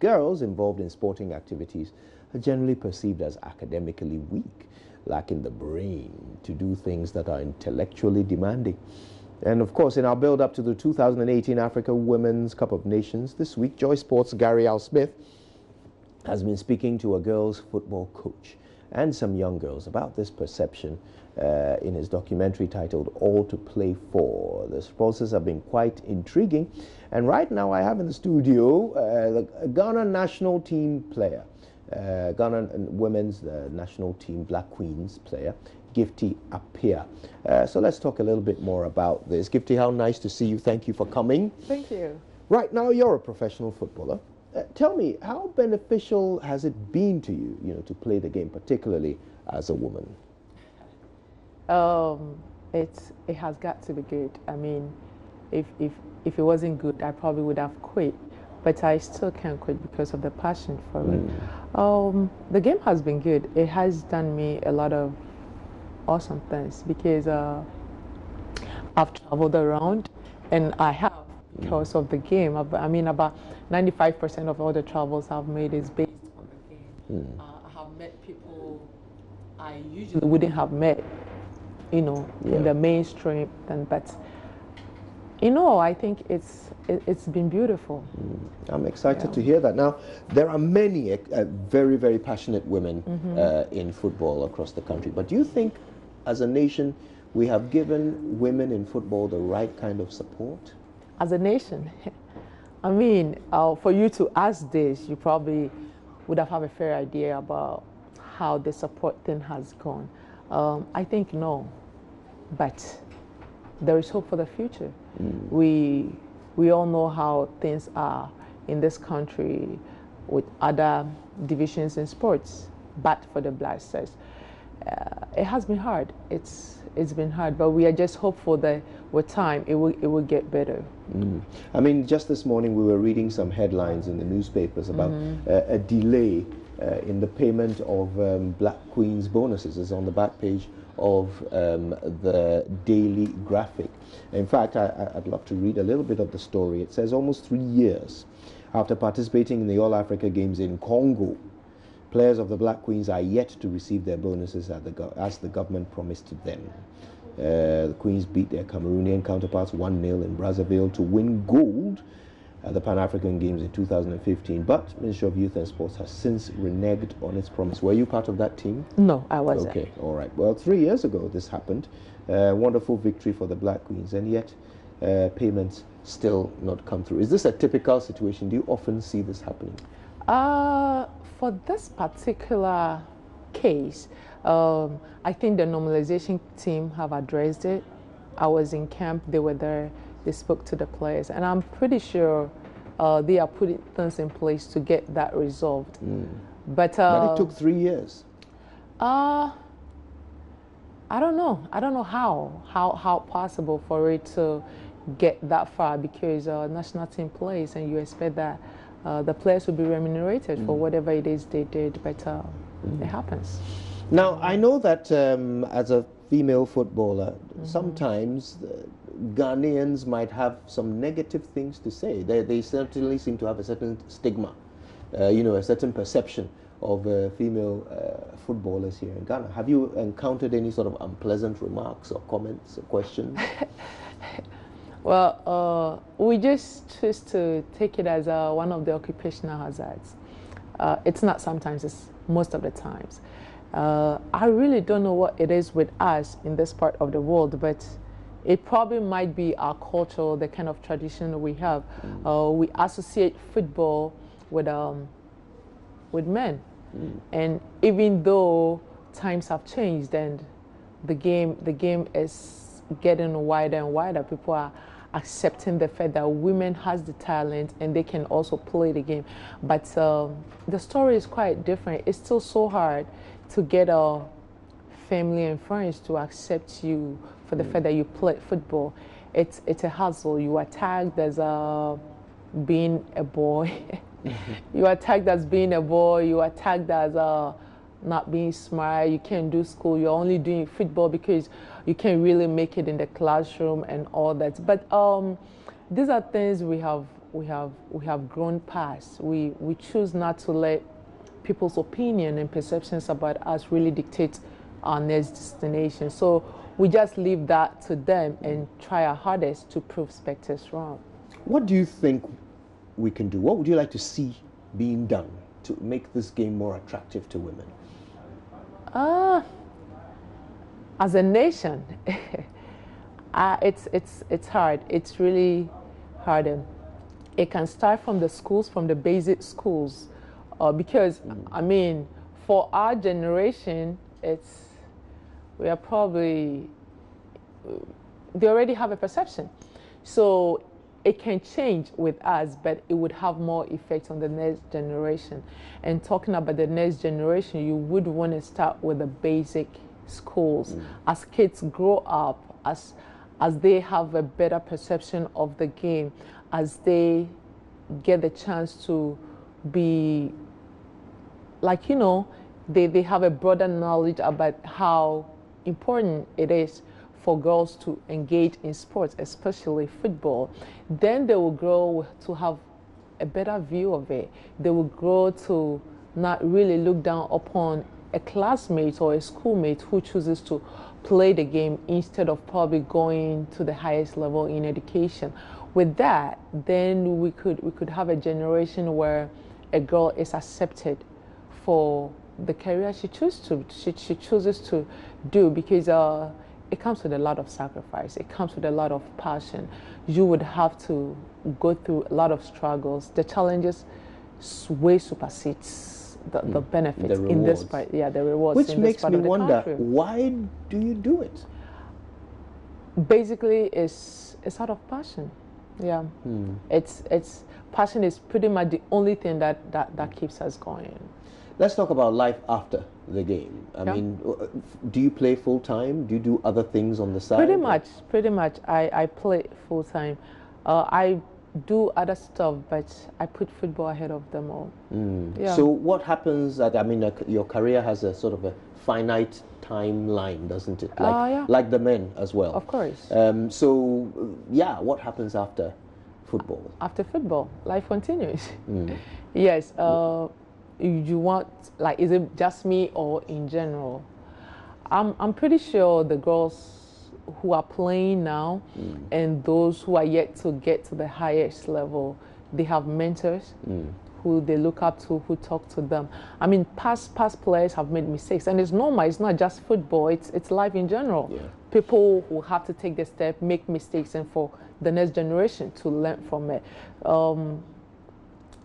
girls involved in sporting activities are generally perceived as academically weak, lacking the brain to do things that are intellectually demanding. And of course, in our build-up to the 2018 Africa Women's Cup of Nations, this week, Joy Sports' Gary Al Smith has been speaking to a girls' football coach and some young girls about this perception in his documentary titled All to Play For. The responses have been quite intriguing. And right now I have in the studio the Ghana national team player, Ghana women's national team Black Queens player, Gifty Appiah. So let's talk a little bit more about this. Gifty, how nice to see you. Thank you for coming. Thank you. Right now you're a professional footballer. Tell me, how beneficial has it been to you, to play the game, particularly as a woman? It has got to be good. I mean, if it wasn't good, I probably would have quit. But I still can't quit because of the passion for it. The game has been good. It has done me a lot of awesome things because I've traveled around, and I have because of the game. I mean, about 95% of all the travels I've made is based on the game. I have met people I usually wouldn't have met, in the mainstream. But I think it's been beautiful. I'm excited to hear that. Now, there are many very, very passionate women in football across the country. But do you think, as a nation, we have given women in football the right kind of support? As a nation, I mean, for you to ask this, you probably would have a fair idea about how the support thing has gone. I think no, but there is hope for the future. We all know how things are in this country with other divisions in sports, but for the Blasters, it has been hard. It's been hard, but we are just hopeful that with time it will get better. I mean, just this morning we were reading some headlines in the newspapers about a delay in the payment of Black Queens bonuses. It's on the back page of the Daily Graphic. In fact, I'd love to read a little bit of the story. It says, almost 3 years after participating in the All Africa Games in Congo, players of the Black Queens are yet to receive their bonuses as the government promised to them. The Queens beat their Cameroonian counterparts 1-0 in Brazzaville to win gold at the Pan-African Games in 2015. But Ministry of Youth and Sports has since reneged on its promise. Were you part of that team? No, I wasn't. Okay, all right. Well, 3 years ago this happened. Wonderful victory for the Black Queens, and yet payments still not come through. Is this a typical situation? Do you often see this happening? For this particular case, I think the normalization team have addressed it. I was in camp, they were there, they spoke to the players, and I'm pretty sure they are putting things in place to get that resolved. But it took 3 years. I don't know. I don't know how possible for it to get that far, because national team plays and you expect that the players will be remunerated for whatever it is they did, but it happens. Now, I know that as a female footballer, sometimes Ghanaians might have some negative things to say. They certainly seem to have a certain stigma, a certain perception of female footballers here in Ghana. Have you encountered any sort of unpleasant remarks or comments or questions? Well, we just choose to take it as one of the occupational hazards. It's not sometimes, it's most of the times. I really don't know what it is with us in this part of the world, but it probably might be our culture, the kind of tradition we have. We associate football with men. And even though times have changed and the game is getting wider and wider, people are accepting the fact that women has the talent and they can also play the game. But the story is quite different. It's still so hard to get a family and friends to accept you for the fact that you play football. It's a hustle. You are tagged as being a boy. You are tagged as being a boy. You are tagged as not being smart. You can't do school. You're only doing football because you can't really make it in the classroom and all that. But these are things we have we have grown past. We choose not to let people's opinion and perceptions about us really dictate our next destination. So we just leave that to them and try our hardest to prove spectators wrong. What do you think we can do? What would you like to see being done to make this game more attractive to women? As a nation, it's hard. It's really hard. It can start from the schools, from the basic schools, because I mean, for our generation, we are probably, they already have a perception, so it can change with us, but it would have more effect on the next generation. And talking about the next generation, you would want to start with the basic schools. As kids grow up, as they have a better perception of the game, as they get the chance to be, like, they have a broader knowledge about how important it is for girls to engage in sports, especially football. Then they will grow to have a better view of it. They will grow to not really look down upon a classmate or a schoolmate who chooses to play the game instead of probably going to the highest level in education. With that, then we could have a generation where a girl is accepted for the career she chooses to do, because it comes with a lot of sacrifice. It comes with a lot of passion. You would have to go through a lot of struggles. The challenges way supersedes the benefits in this part. Yeah, the rewards. Which in makes this part me of the wonder, country. why do you do it? Basically, it's out of passion. Yeah, it's passion is pretty much the only thing that keeps us going. Let's talk about life after the game. I mean, do you play full time? Do you do other things on the side? Pretty much. I play full time. I do other stuff, but I put football ahead of them all. Yeah. So what happens your career has a sort of a finite timeline, doesn't it? Like the men as well. Of course. What happens after football? After football, life continues. Yes. You want, like, is it just me or in general? I'm pretty sure the girls who are playing now and those who are yet to get to the highest level, they have mentors who they look up to, who talk to them. I mean, past players have made mistakes, and it's normal. It's not just football. It's life in general. Yeah. People who have to take the step, make mistakes, and for the next generation to learn from it.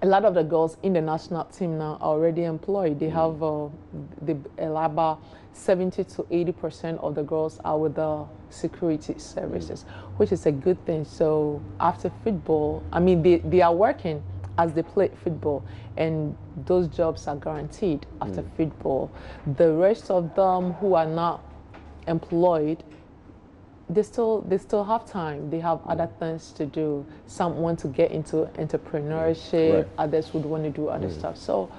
A lot of the girls in the national team now are already employed. They have about 70 to 80% of the girls are with the security services, which is a good thing. So after football, I mean, they are working as they play football, and those jobs are guaranteed after football. The rest of them who are not employed, they still have time. They have other things to do. Some want to get into entrepreneurship. Right. Others would want to do other stuff. So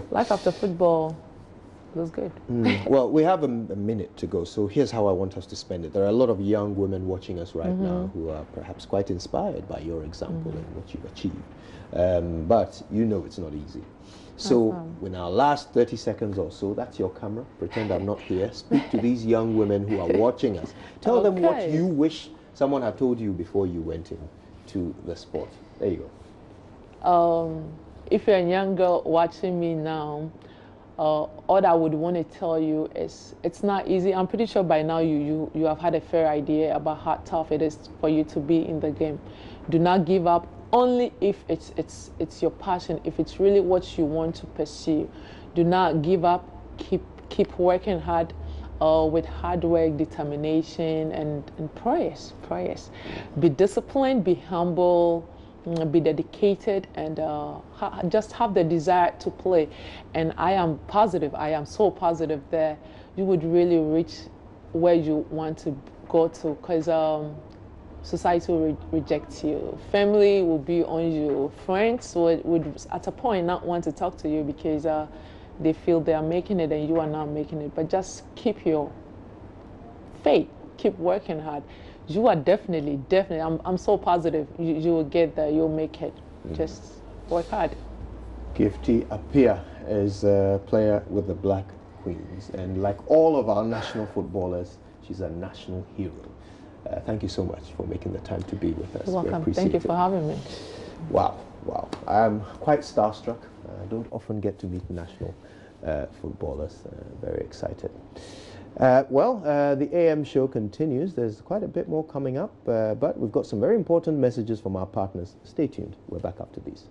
life after football was good. Well, we have a minute to go. So here's how I want us to spend it. There are a lot of young women watching us right now who are perhaps quite inspired by your example and what you've achieved. But it's not easy. So in our last 30 seconds or so, that's your camera. Pretend I'm not here. Speak to these young women who are watching us. Tell them what you wish someone had told you before you went into the sport. There you go. If you're a young girl watching me now, all I would want to tell you is it's not easy. I'm pretty sure by now you have had a fair idea about how tough it is for you to be in the game. Do not give up. Only if it's your passion, if it's really what you want to pursue. Do not give up. Keep working hard, with hard work, determination, and prayers. Be disciplined, be humble, be dedicated, and just have the desire to play. And I am so positive that you would really reach where you want to go to, because society will reject you. Family will be on you. Friends would at a point not want to talk to you because they feel they are making it and you are not making it. But just keep your faith. Keep working hard. You are definitely, I'm so positive you will get there. You'll make it. just work hard. Gifty Appiah is a player with the Black Queens, and like all of our national footballers, she's a national hero. Thank you so much for making the time to be with us. You're welcome. Thank you for having me. Wow. I'm quite starstruck. I don't often get to meet national footballers. Very excited. The AM show continues. There's quite a bit more coming up, but we've got some very important messages from our partners. Stay tuned. We're back after these.